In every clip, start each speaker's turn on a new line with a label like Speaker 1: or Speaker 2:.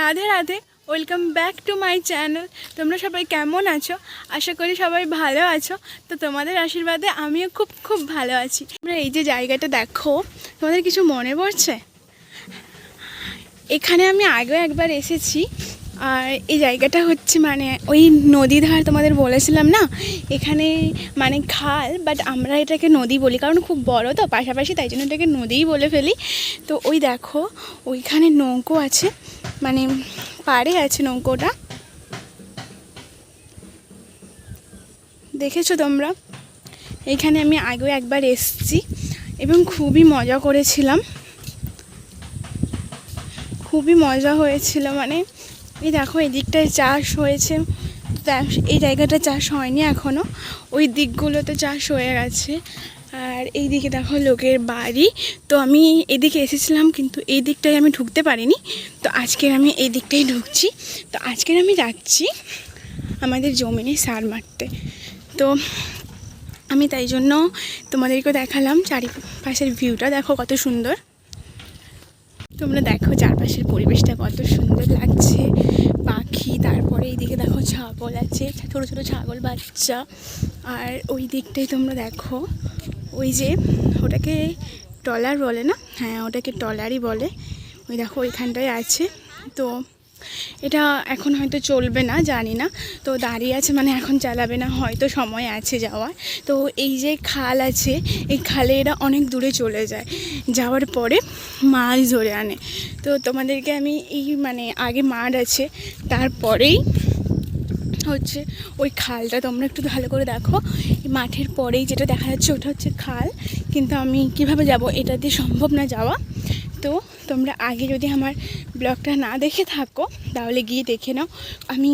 Speaker 1: Radhe Radhe, welcome back to my channel. তোমরা সবাই কেমন আছো? আশা করি সবাই ভালো আছো। তো তোমাদের আশীর্বাদে আমিও খুব খুব ভালো আছি। তোমরা এই যে জায়গাটা দেখো, তোমাদের কিছু মনে পড়ছে? এখানে আমি আগেও একবার এসেছি। আর এই জায়গাটা হচ্ছে মানে ওই নদী ধার, তোমাদের বলেছিলাম না, এখানে মানে খাল, বাট আমরা এটাকে নদী বলি কারণ খুব বড় তো পাশাপাশি, তাই জন্য এটাকে নদীই বলে ফেলি। তো ওই দেখো ওইখানে নৌকো আছে, মানে পাড়ে আছে নৌকোটা, দেখেছো তোমরা? এখানে আমি আগেও একবার এসেছি এবং খুবই মজা করেছিলাম, খুবই মজা হয়েছিল। মানে এই দেখো এই দিকটায় চাষ হয়েছে, এই জায়গাটা চাষ হয়নি এখনও, ওই দিকগুলোতে চাষ হয়ে গেছে। আর এই দিকে দেখো লোকের বাড়ি। তো আমি এদিকে এসেছিলাম কিন্তু এই দিকটায় আমি ঢুকতে পারিনি, তো আজকের আমি এই দিকটাই ঢুকছি। তো আজকের আমি যাচ্ছি আমাদের জমিনে সার মারতে। তো আমি তাই জন্য তোমাদেরকে দেখালাম চারিপাশের ভিউটা, দেখো কত সুন্দর। তোমরা দেখো চারপাশের পরিবেশটা কত সুন্দর লাগছে, পাখি, তারপরে এইদিকে দেখো ছাগল আছে, ছোটো ছোটো ছাগল বাচ্চা। আর ওই দিকটাই তোমরা দেখো, ওই যে ওটাকে ট্রলার বলে না, হ্যাঁ ওটাকে ট্রলারই বলে। ওই দেখো ওইখানটায় আছে। তো এটা এখন হয়তো চলবে না, জানি না, তো দাঁড়িয়ে আছে, মানে এখন চালাবে না, হয়তো সময় আছে যাওয়ার। তো এই যে খাল আছে, এই খালে এরা অনেক দূরে চলে যায়, যাওয়ার পরে মাছ ধরে আনে। তো তোমাদেরকে আমি এই মানে আগে মাঠ আছে, তারপরেই হচ্ছে ওই খালটা, তোমরা একটু ভালো করে দেখো। এই মাঠের পরেই যেটা দেখা যাচ্ছে ওটা হচ্ছে খাল, কিন্তু আমি কিভাবে যাব, এটা দিয়ে সম্ভব না যাওয়া। তো তোমরা আগে যদি আমার ব্লগটা না দেখে থাকো তাহলে গিয়ে দেখে নাও। আমি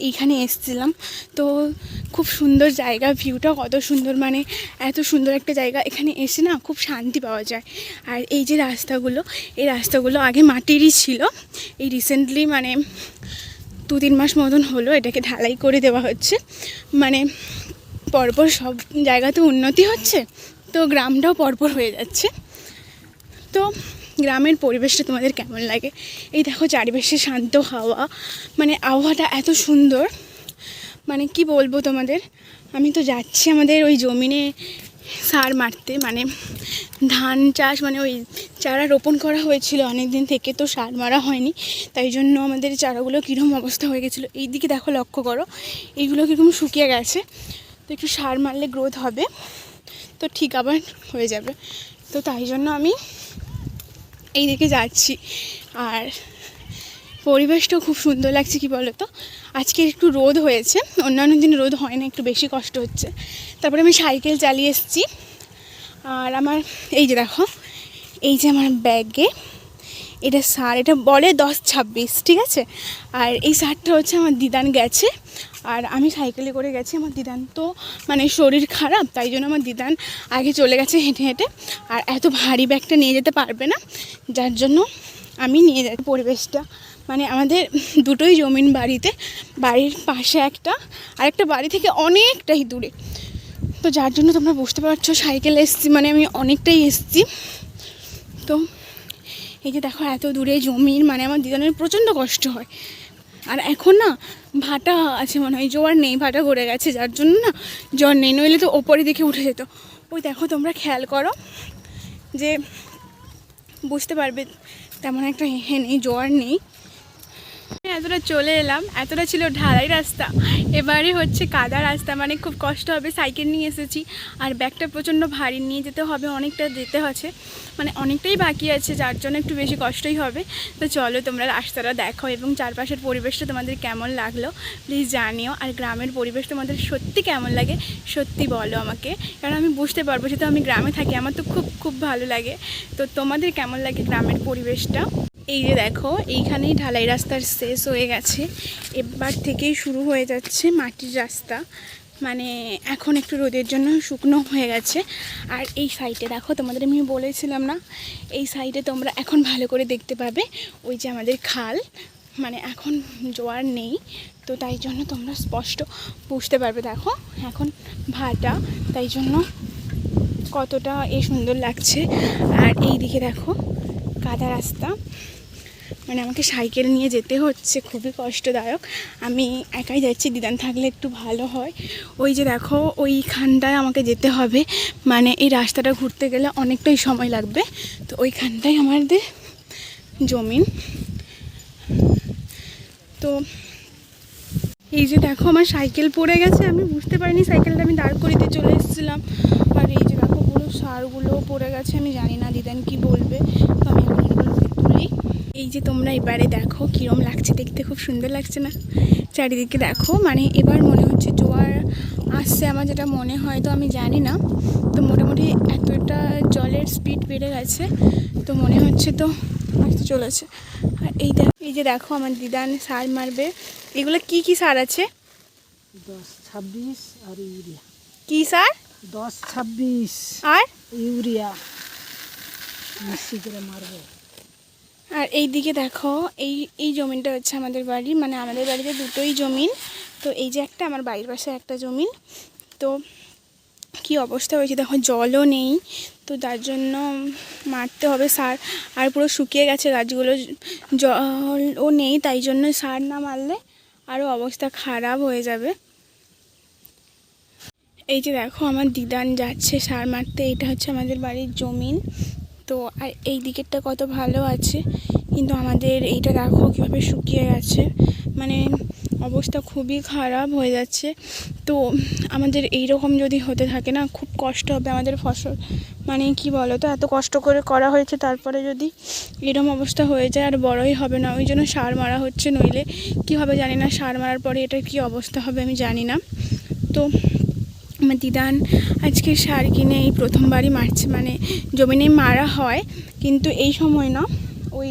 Speaker 1: এইখানে এসেছিলাম, তো খুব সুন্দর জায়গা, ভিউটা কত সুন্দর, মানে এত সুন্দর একটা জায়গা, এখানে এসে না খুব শান্তি পাওয়া যায়। আর এই যে রাস্তাগুলো, এই রাস্তাগুলো আগে মাটিরই ছিল, এই রিসেন্টলি মানে 2-3 মাস মতন হলো এটাকে ঢালাই করে দেওয়া হচ্ছে। মানে পরপর সব জায়গাতে উন্নতি হচ্ছে, তো গ্রামটাও পরপর হয়ে যাচ্ছে। তো গ্রামের পরিবেশটা তোমাদের কেমন লাগে? এই দেখো চারিপাশে শান্ত হাওয়া, মানে আবহাওয়াটা এত সুন্দর, মানে কি বলবো তোমাদের। আমি তো যাচ্ছি আমাদের ওই জমিনে সার মারতে, মানে ধান চাষ, মানে ওই চারা রোপণ করা হয়েছিল অনেক দিন থেকে, তো সার মারা হয়নি, তাই জন্য আমাদের চারাগুলো কীরকম অবস্থা হয়ে গেছিলো। এই দিকে দেখো, লক্ষ্য করো, এইগুলো কীরকম শুকিয়ে গেছে, তো একটু সার মারলে গ্রোথ হবে, তো ঠিক আবার হয়ে যাবে। তো তাই জন্য আমি এই দিকে যাচ্ছি। আর পরিবেশটাও খুব সুন্দর লাগছে, কি বলো তো, আজকে একটু রোদ হয়েছে, অন্যান্য দিন রোদ হয় না, একটু বেশি কষ্ট হচ্ছে। তারপরে আমি সাইকেল চালিয়ে এসেছি। আর আমার এই যে দেখো, এই যে আমার ব্যাগে এটা সার, এটা বলে 10-26, ঠিক আছে। আর এই সারটা হচ্ছে আমার দিদান গেছে, আর আমি সাইকেলে করে গেছি। আমার দিদান তো মানে শরীর খারাপ, তাই জন্য আমার দিদান আগে চলে গেছে হেঁটে হেঁটে, আর এত ভারী ব্যাগটা নিয়ে যেতে পারবে না, যার জন্য আমি নিয়ে যাই। পরিবেশটা মানে আমাদের দুটোই জমিন, বাড়িতে বাড়ির পাশে একটা, আর একটা বাড়ি থেকে অনেকটাই দূরে, তো যার জন্য তোমরা বুঝতে পারছো সাইকেলে এসেছি, মানে আমি অনেকটাই এসেছি। তো এই যে দেখো এত দূরে জমির, মানে আমার দিদানের প্রচণ্ড কষ্ট হয়। আর এখন না ভাটা আছে মনে হয়, জোয়ার নেই, ভাটা ঘুরে গেছে, যার জন্য না জ্বর নেই, নইলে তো ওপরে দিকে উঠে যেত। ওই দেখো তোমরা খেয়াল করো যে বুঝতে পারবে, তেমন একটা নেই, জোয়ার নেই। এতটা চলে এলাম, এতটা ছিল ঢালাই রাস্তা, এবারে হচ্ছে কাদা রাস্তা, মানে খুব কষ্ট হবে। সাইকেল নিয়ে এসেছি, আর ব্যাগটা প্রচণ্ড ভারী নিয়ে যেতে হবে, অনেকটা যেতে হচ্ছে, মানে অনেকটাই বাকি আছে, যার জন্য একটু বেশি কষ্টই হবে। তো চলো তোমরা রাস্তাটা দেখো এবং চারপাশের পরিবেশটা তোমাদের কেমন লাগলো প্লিজ জানিও। আর গ্রামের পরিবেশ তোমাদের সত্যি কেমন লাগে সত্যি বলো আমাকে, কারণ আমি বুঝতে পারবো, যেহেতু আমি গ্রামে থাকি, আমার তো খুব খুব ভালো লাগে। তো তোমাদের কেমন লাগে গ্রামের পরিবেশটা? এই যে দেখো এইখানেই ঢালাই রাস্তার শেষ হয়ে গেছে, এবার থেকেই শুরু হয়ে যাচ্ছে মাটির রাস্তা, মানে এখন একটু রোদের জন্য শুকনো হয়ে গেছে। আর এই সাইডে দেখো, তোমাদের আমি বলেছিলাম না, এই সাইডে তোমরা এখন ভালো করে দেখতে পাবে ওই যে আমাদের খাল, মানে এখন জোয়ার নেই, তো তাই জন্য তোমরা স্পষ্ট বুঝতে পারবে। দেখো এখন ভাটা, তাই জন্য কতটা সুন্দর লাগছে। আর এই দিকে দেখো কাদা রাস্তা, মানে আমাকে সাইকেল নিয়ে যেতে হচ্ছে, খুবই কষ্টদায়ক। আমি একাই যাচ্ছি, দিদান থাকলে একটু ভালো হয়। ওই যে দেখো ওইখানটায় আমাকে যেতে হবে, মানে এই রাস্তাটা ঘুরতে গেলে অনেকটাই সময় লাগবে। তো ওইখানটায় আমাদের জমিন। তো এই যে দেখো আমার সাইকেল পড়ে গেছে, আমি বুঝতে পারিনি, সাইকেলটা আমি দাঁড় করিয়ে দিয়ে চলে এসেছিলাম। আর এই যে দেখো পুরো সারগুলোও পড়ে গেছে, আমি জানি না দিদান কি বলবে। তো আমি এখন এগুলো তুলি। এই যে তোমরা এবারে দেখো কীরম লাগছে দেখতে, খুব সুন্দর লাগছে না? চারিদিকে দেখো, মানে এবার মনে হচ্ছে জোয়ার আসছে আমার যেটা মনে হয়, তো আমি জানি না। তো মোটামুটি এতটা জলের স্পিড বেড়ে গেছে, তো মনে হচ্ছে তো আসতে চলেছে। আর এই যে দেখো আমার দিদান সার মারবে। এগুলো কি কি সার আছে?
Speaker 2: 10-26 আর ইউরিয়া।
Speaker 1: কি সার?
Speaker 2: 10-26
Speaker 1: আর
Speaker 2: ইউরিয়া মিক্সি করে মারবো।
Speaker 1: আর এই দিকে দেখো এই জমিনটা হচ্ছে আমাদের বাড়ি, মানে আমাদের বাড়িতে দুটোই জমিন। তো এই যে একটা আমার বাড়ির পাশে একটা জমিন। তো কি অবস্থা হয়েছে দেখো, জলও নেই, তো তার জন্য মারতে হবে সার। আর পুরো শুকিয়ে গেছে গাছগুলো, জলও নেই, তাই জন্য সার না মারলে আরও অবস্থা খারাপ হয়ে যাবে। এই যে দেখো আমার দিদান যাচ্ছে সার মারতে, এটা হচ্ছে আমাদের বাড়ির জমিন। তো আর এই দিকেরটা কত ভালো আছে, কিন্তু আমাদের এইটা দেখো কীভাবে শুকিয়ে গেছে, মানে অবস্থা খুবই খারাপ হয়ে যাচ্ছে। তো আমাদের এই রকম যদি হতে থাকে না, খুব কষ্ট হবে আমাদের ফসল, মানে কি বলো তো, এত কষ্ট করে করা হয়েছে, তারপরে যদি এরকম অবস্থা হয়ে যায় আর বড়ই হবে না। ওই জন্য সার মারা হচ্ছে, নইলে কী হবে জানি না, সার মারার পরে এটা কী অবস্থা হবে আমি জানি না। তো আমার দিদান আজকে সার কিনে এই প্রথমবারই মারছে, মানে জমিনে মারা হয় কিন্তু এই সময় না, ওই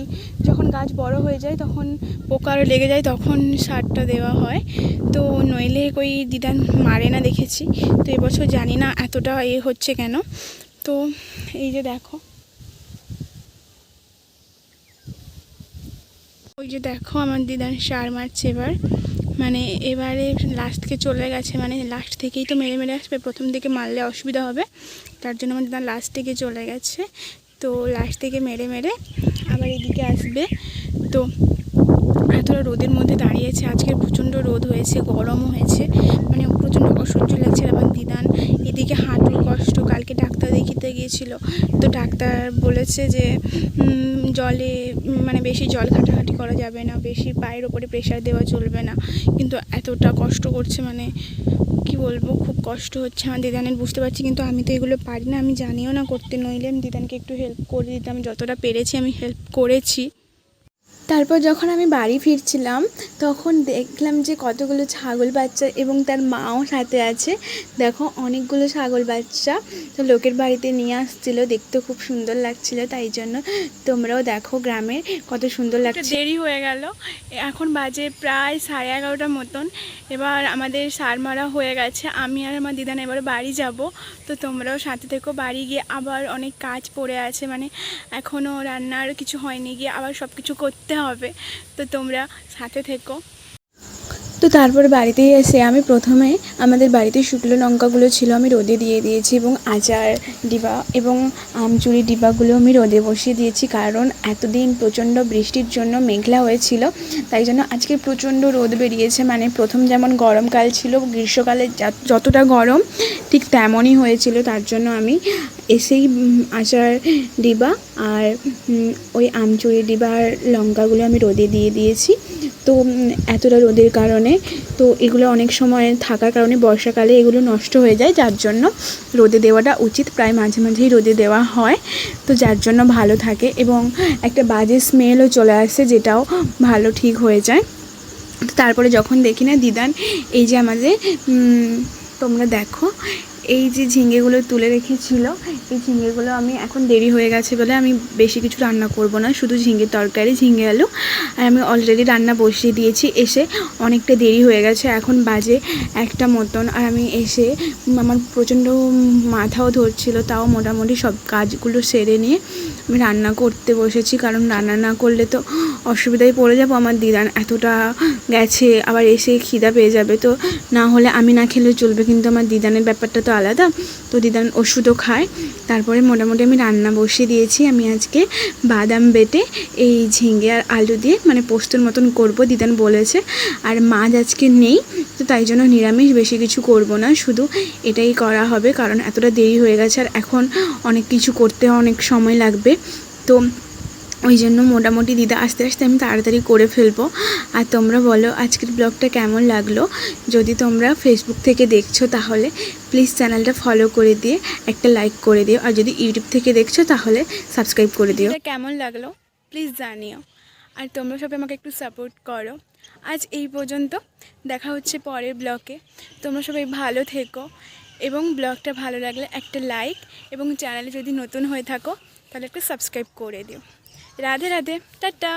Speaker 1: যখন গাছ বড় হয়ে যায় তখন পোকারও লেগে যায়, তখন সারটা দেওয়া হয়। তো নইলে ওই দিদান মারে না দেখেছি। তো এবছর জানি না এতটা হচ্ছে কেন। তো এই যে দেখো, ওই যে দেখো আমার দিদান সার মারছে এবার, মানে এবারে লাস্টকে চলে গেছে, মানে লাস্ট থেকেই তো মেরে মেরে আসবে, প্রথম দিকে মারলে অসুবিধা হবে, তার জন্য আমার দিদান লাস্ট থেকে চলে গেছে। তো লাস্ট থেকে মেরে মেরে আবার এদিকে আসবে। তো এতটা রোদের মধ্যে দাঁড়িয়েছে, আজকে প্রচণ্ড রোদ হয়েছে, গরমও হয়েছে, মানে প্রচণ্ড অসহ্য লাগছে। আমার দিদান এদিকে হাঁটুর কষ্ট, কালকে ডাক্তার দেখিতে গিয়েছিল, তো ডাক্তার বলেছে যে জলে মানে বেশি জল ঘাটাঘাটি করা যাবে না, বেশি পায়ের ওপরে প্রেশার দেওয়া চলবে না, কিন্তু এতটা কষ্ট করছে, মানে কি বলবো, খুব কষ্ট হচ্ছে আমার দিদানের, বুঝতে পারছি। কিন্তু আমি তো এগুলো পারি না, আমি জানিও না করতে, নইলে আমি দিদানকে একটু হেল্প করে দিতাম, যতটা পেরেছি আমি হেল্প করেছি। তারপর যখন আমি বাড়ি ফিরছিলাম তখন দেখলাম যে কতগুলো ছাগল বাচ্চা এবং তার মাও সাথে আছে। দেখো অনেকগুলো ছাগল বাচ্চা, তো লোকের বাড়িতে নিয়ে আসছিলো, দেখতে খুব সুন্দর লাগছিল, তাই জন্য তোমরাও দেখো গ্রামে কত সুন্দর লাগছে। দেরি হয়ে গেল, এখন বাজে প্রায় 11:30 মতন। এবার আমাদের সার মারা হয়ে গেছে, আমি আর আমার দিদান এবার বাড়ি যাব। তো তোমরাও সাথে থেকো, বাড়ি গিয়ে আবার অনেক কাজ পড়ে আছে, মানে এখনও রান্নার কিছু হয়নি, গিয়ে আবার সব কিছু করতে হবে, তো তোমরা সাথে থেকো। তো তারপরে বাড়িতে এসে আমি প্রথমে আমাদের বাড়িতে শুকনো লঙ্কাগুলো ছিল আমি রোদে দিয়ে দিয়েছি, এবং আচার ডিবা এবং আমচুরি ডিবাগুলো আমি রোদে বসিয়ে দিয়েছি, কারণ এতদিন প্রচণ্ড বৃষ্টির জন্য মেঘলা হয়েছিল, তাই জন্য আজকে প্রচণ্ড রোদ বেরিয়েছে। মানে প্রথম যেমন গরমকাল ছিল, গ্রীষ্মকালে যতটা গরম ঠিক তেমনই হয়েছিল, তার জন্য আমি এসেই আচার ডিবা আর ওই আমচুরি ডিবা আর লঙ্কাগুলো আমি রোদে দিয়ে দিয়েছি। তো এতটা রোদের কারণে, তো এগুলো অনেক সময় থাকার কারণে বর্ষাকালে এগুলো নষ্ট হয়ে যায়, যার জন্য রোদে দেওয়াটা উচিত, প্রায় মাঝে মাঝেই রোদে দেওয়া হয়, তো যার জন্য ভালো থাকে এবং একটা বাজে স্মেলও চলে আসে, যেটাও ভালো ঠিক হয়ে যায়। তারপরে যখন দেখি না দিদান এই যে আমাদের তোমরা দেখো এই যে ঝিঙেগুলো তুলে রেখেছিল, এই ঝিঙেগুলো আমি এখন দেরি হয়ে গেছে বলে আমি বেশি কিছু রান্না করব না, শুধু ঝিঙের তরকারি, ঝিঙে আলু, আর আমি অলরেডি রান্না বসিয়ে দিয়েছি। এসে অনেকটা দেরি হয়ে গেছে, এখন বাজে 1টা মতন, আর আমি এসে আমার প্রচণ্ড মাথাও ধরছিল, তাও মোটামুটি সব কাজগুলো সেরে নিয়ে আমি রান্না করতে বসেছি, কারণ রান্না না করলে তো অসুবিধায় পড়ে যাবো। আমার দিদান এতটা গেছে, আবার এসে খিদা পেয়ে যাবে, তো না হলে আমি না খেলে চলবে, কিন্তু আমার দিদানের ব্যাপারটা তো আলাদা, তো দিদান ওষুধও খায়। তারপরে মোটামুটি আমি রান্না বসিয়ে দিয়েছি। আমি আজকে বাদাম বেটে এই ঝিঙে আর আলু দিয়ে মানে পোস্তর মতন করব, দিদান বলেছে। আর মাছ আজকে নেই, তো তাই জন্য নিরামিষ, বেশি কিছু করব না, শুধু এটাই করা হবে, কারণ এতটা দেরি হয়ে গেছে আর এখন অনেক কিছু করতে অনেক সময় লাগবে। তো ওই জন্য মোটামুটি দিদা আস্তে আস্তে আমি তাড়াতাড়ি করে ফেলবো। আর তোমরা বলো আজকের ব্লগটা কেমন লাগলো। যদি তোমরা ফেসবুক থেকে দেখছো তাহলে প্লিজ চ্যানেলটা ফলো করে দিয়ে একটা লাইক করে দিও, আর যদি ইউটিউব থেকে দেখছো তাহলে সাবস্ক্রাইব করে দিও। কেমন লাগলো প্লিজ জানিও, আর তোমরা সবাই আমাকে একটু সাপোর্ট করো। আজ এই পর্যন্ত, দেখা হচ্ছে পরের ব্লগে। তোমরা সবাই ভালো থেকো, এবং ব্লগটা ভালো লাগলে একটা লাইক, এবং চ্যানেলে যদি নতুন হয়ে থাকো তাহলে একটু সাবস্ক্রাইব করে দিও। রাধে রাধে, টাটা।